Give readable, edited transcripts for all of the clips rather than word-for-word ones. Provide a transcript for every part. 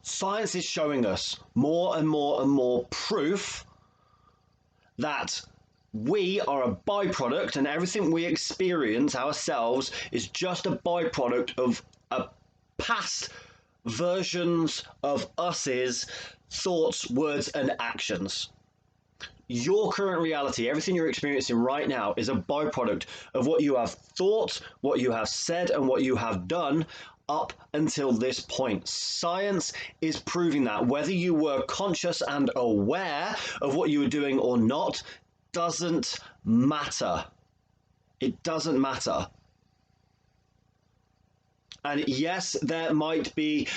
Science is showing us more and more and more proof that we are a byproduct, and everything we experience ourselves is just a byproduct of a past versions of us's thoughts, words, and actions. Your current reality, everything you're experiencing right now, is a byproduct of what you have thought, what you have said, and what you have done up until this point. Science is proving that. Whether you were conscious and aware of what you were doing or not doesn't matter. It doesn't matter. And yes, there might be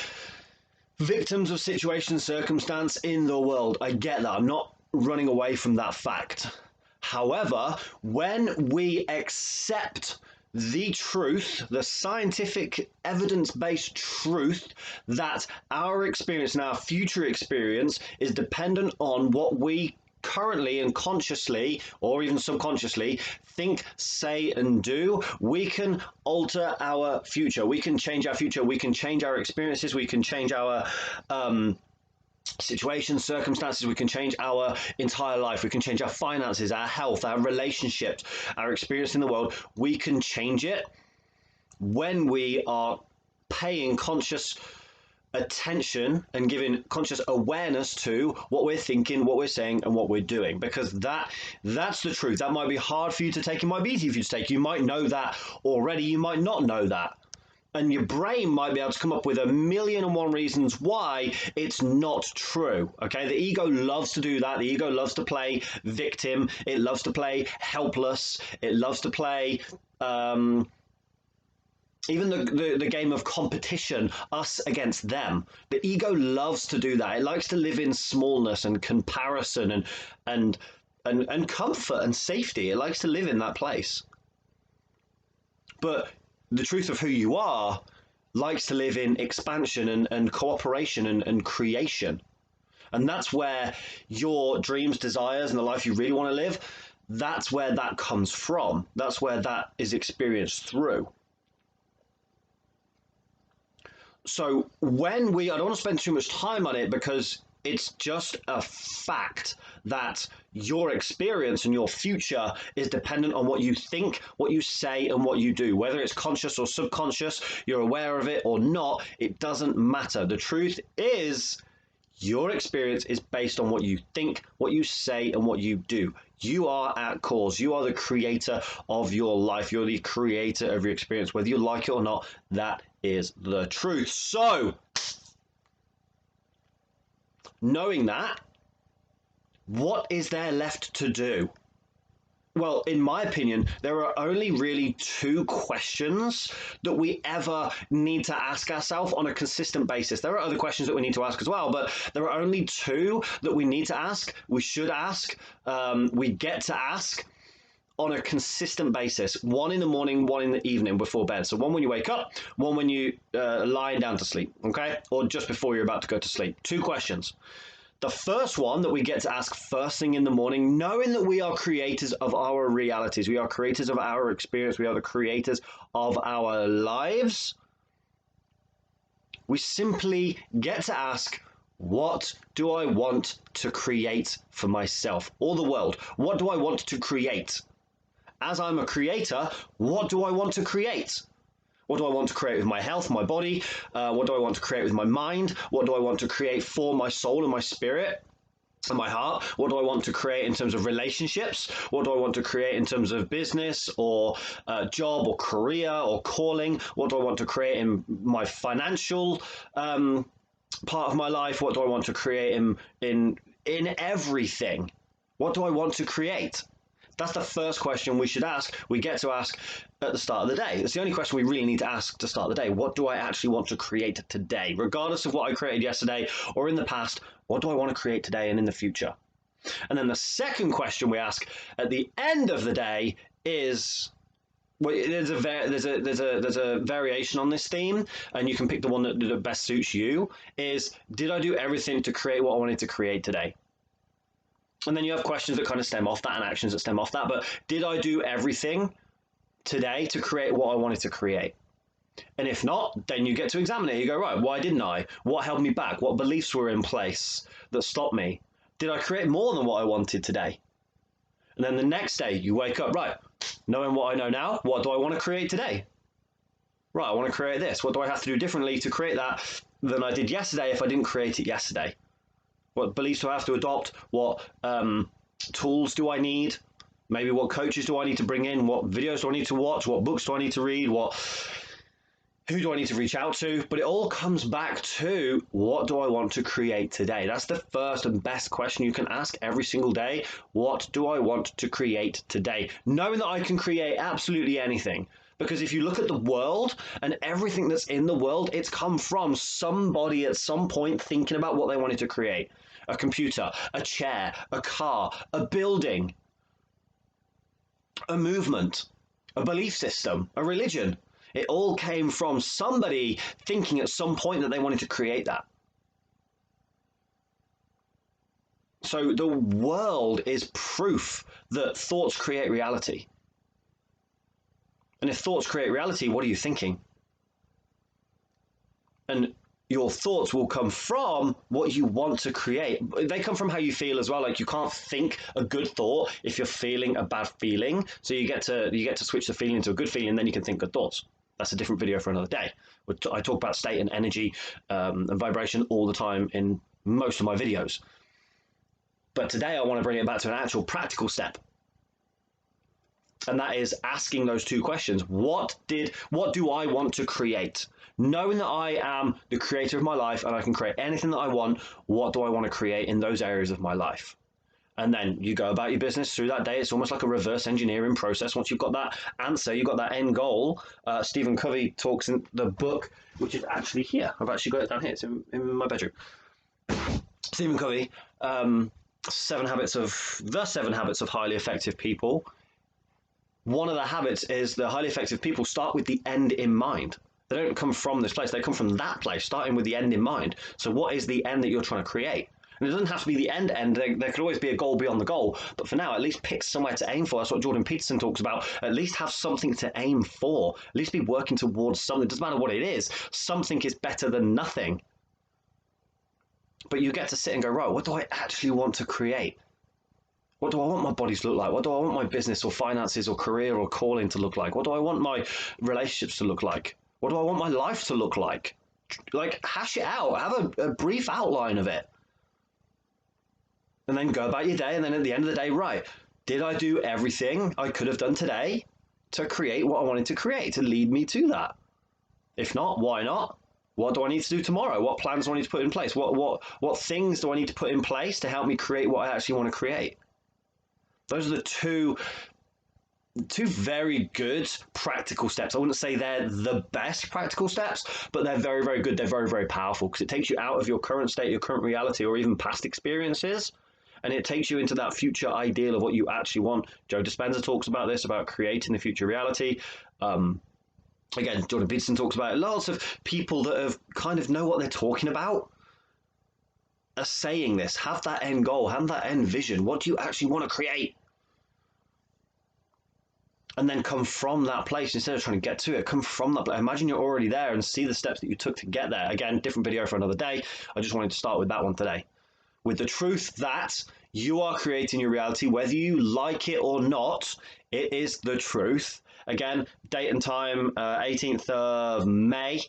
victims of situation and circumstance in the world. I get that. I'm not running away from that fact. However, when we accept the truth, the scientific evidence-based truth that our experience and our future experience is dependent on what we currently and consciously or even subconsciously think, say, and do, we can alter our future. We can change our future. We can change our experiences. We can change our situations, circumstances. We can change our entire life. We can change our finances, our health, our relationships, our experience in the world. We can change it when we are paying conscious attention and giving conscious awareness to what we're thinking, what we're saying, and what we're doing, because that's the truth. That might be hard for you to take. It might be easy for you to take. You might know that already. You might not know that. And your brain might be able to come up with 1,000,001 reasons why it's not true. Okay, the ego loves to do that. The ego loves to play victim. It loves to play helpless. It loves to play even the game of competition, us against them. The ego loves to do that. It likes to live in smallness and comparison and comfort and safety. It likes to live in that place. But the truth of who you are likes to live in expansion and cooperation and creation. And that's where your dreams, desires, and the life you really want to live, that's where that comes from. That's where that is experienced through. So when I don't want to spend too much time on it because it's just a fact that your experience and your future is dependent on what you think, what you say, and what you do. Whether it's conscious or subconscious, you're aware of it or not, it doesn't matter. The truth is, your experience is based on what you think, what you say, and what you do. You are at cause. You are the creator of your life. You're the creator of your experience. Whether you like it or not, that is the truth. So, knowing that, what is there left to do? Well, in my opinion, there are only really two questions that we ever need to ask ourselves on a consistent basis. There are other questions that we need to ask as well, but there are only two that we need to ask, we should ask, we get to ask on a consistent basis. One in the morning, one in the evening before bed. So one when you wake up, one when you lie down to sleep, okay? Or just before you're about to go to sleep. Two questions. The first one that we get to ask first thing in the morning, knowing that we are creators of our realities, we are creators of our experience, we are the creators of our lives, we simply get to ask, what do I want to create for myself or the world? What do I want to create? As I'm a creator, what do I want to create? What do I want to create with my health, my body? What do I want to create with my mind? What do I want to create for my soul and my spirit and my heart? What do I want to create in terms of relationships? What do I want to create in terms of business or job or career or calling? What do I want to create in my financial part of my life? What do I want to create in everything? What do I want to create? That's the first question we should ask. We get to ask at the start of the day. It's the only question we really need to ask to start the day. What do I actually want to create today? Regardless of what I created yesterday or in the past, what do I want to create today and in the future? And then the second question we ask at the end of the day is, well, there's a variation on this theme, and you can pick the one that best suits you, is, did I do everything to create what I wanted to create today? And then you have questions that kind of stem off that and actions that stem off that. But did I do everything today to create what I wanted to create? And if not, then you get to examine it. You go, right, why didn't I? What held me back? What beliefs were in place that stopped me? Did I create more than what I wanted today? And then the next day you wake up, right, knowing what I know now, what do I want to create today? Right, I want to create this. What do I have to do differently to create that than I did yesterday if I didn't create it yesterday? What beliefs do I have to adopt? What tools do I need? Maybe what coaches do I need to bring in? What videos do I need to watch? What books do I need to read? Who do I need to reach out to? But it all comes back to, what do I want to create today? That's the first and best question you can ask every single day. What do I want to create today? Knowing that I can create absolutely anything. Because if you look at the world and everything that's in the world, it's come from somebody at some point thinking about what they wanted to create. A computer, a chair, a car, a building, a movement, a belief system, a religion. It all came from somebody thinking at some point that they wanted to create that. So the world is proof that thoughts create reality. And if thoughts create reality, what are you thinking? And your thoughts will come from what you want to create. They come from how you feel as well. Like, you can't think a good thought if you're feeling a bad feeling. So you get to switch the feeling to a good feeling, and then you can think good thoughts. That's a different video for another day. I talk about state and energy and vibration all the time in most of my videos. But today I want to bring it back to an actual practical step. And that is asking those two questions. What do I want to create? Knowing that I am the creator of my life and I can create anything that I want, what do I want to create in those areas of my life? And then you go about your business through that day. It's almost like a reverse engineering process. Once you've got that answer, you've got that end goal. Stephen Covey talks in the book, which is actually here. I've actually got it down here. It's in my bedroom. Stephen Covey, the 7 habits of highly effective people. One of the habits is the highly effective people start with the end in mind. They don't come from this place. They come from that place, starting with the end in mind. So what is the end that you're trying to create? And it doesn't have to be the end. There could always be a goal beyond the goal. But for now, at least pick somewhere to aim for. That's what Jordan Peterson talks about. At least have something to aim for. At least be working towards something. It doesn't matter what it is. Something is better than nothing. But you get to sit and go, right, what do I actually want to create? What do I want my body to look like? What do I want my business or finances or career or calling to look like? What do I want my relationships to look like? What do I want my life to look like? Like, hash it out. Have a brief outline of it. And then go about your day. And then at the end of the day, right, did I do everything I could have done today to create what I wanted to create, to lead me to that? If not, why not? What do I need to do tomorrow? What plans do I need to put in place? What things do I need to put in place to help me create what I actually want to create? Those are the two very good practical steps. I wouldn't say they're the best practical steps, but they're very, very good. They're very, very powerful because it takes you out of your current state, your current reality, or even past experiences, and it takes you into that future ideal of what you actually want. Joe Dispenza talks about this, about creating the future reality. Again, Jordan Peterson talks about it. Lots of people that have kind of know what they're talking about are saying this. Have that end goal, have that end vision. What do you actually want to create? And then come from that place instead of trying to get to it. Come from that place. Imagine you're already there and see the steps that you took to get there. Again, different video for another day. I just wanted to start with that one today. With the truth that you are creating your reality, whether you like it or not, it is the truth. Again, date and time, 18th of May,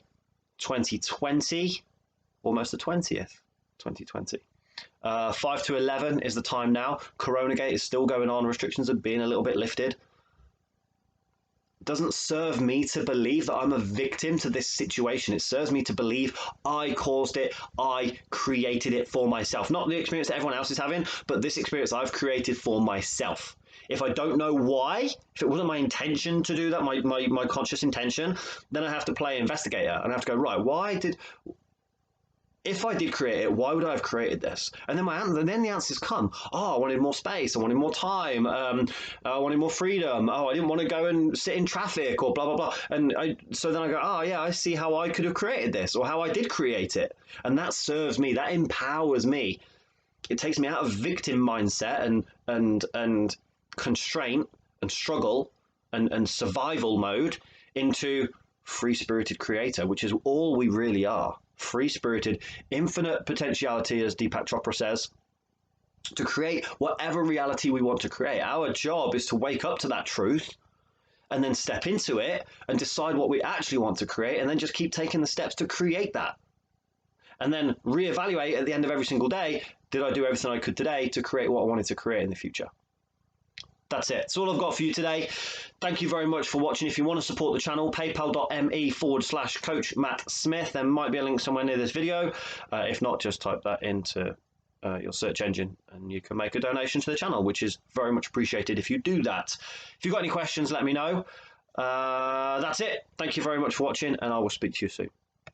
2020, almost the 20th, 2020. 5 to 11 is the time now. Coronagate is still going on. Restrictions are being a little bit lifted. It doesn't serve me to believe that I'm a victim to this situation. It serves me to believe I caused it, I created it for myself. Not the experience that everyone else is having, but this experience I've created for myself. If I don't know why, if it wasn't my intention to do that, my conscious intention, then I have to play investigator and I have to go, right, if I did create it, why would I have created this? And then the answers come. Oh, I wanted more space. I wanted more time. I wanted more freedom. Oh, I didn't want to go and sit in traffic or blah, blah, blah. And so then I go, oh, yeah, I see how I could have created this or how I did create it. And that serves me. That empowers me. It takes me out of victim mindset and constraint and struggle and survival mode into free-spirited creator, which is all we really are. Free-spirited, infinite potentiality, as Deepak Chopra says, to create whatever reality we want to create. Our job is to wake up to that truth and then step into it and decide what we actually want to create, and then just keep taking the steps to create that. And then reevaluate at the end of every single day, did I do everything I could today to create what I wanted to create in the future? That's it. That's all I've got for you today. Thank you very much for watching. If you want to support the channel, paypal.me/Coach Matt Smith. There might be a link somewhere near this video. If not, just type that into your search engine and you can make a donation to the channel, which is very much appreciated if you do that. If you've got any questions, let me know. That's it. Thank you very much for watching, and I will speak to you soon.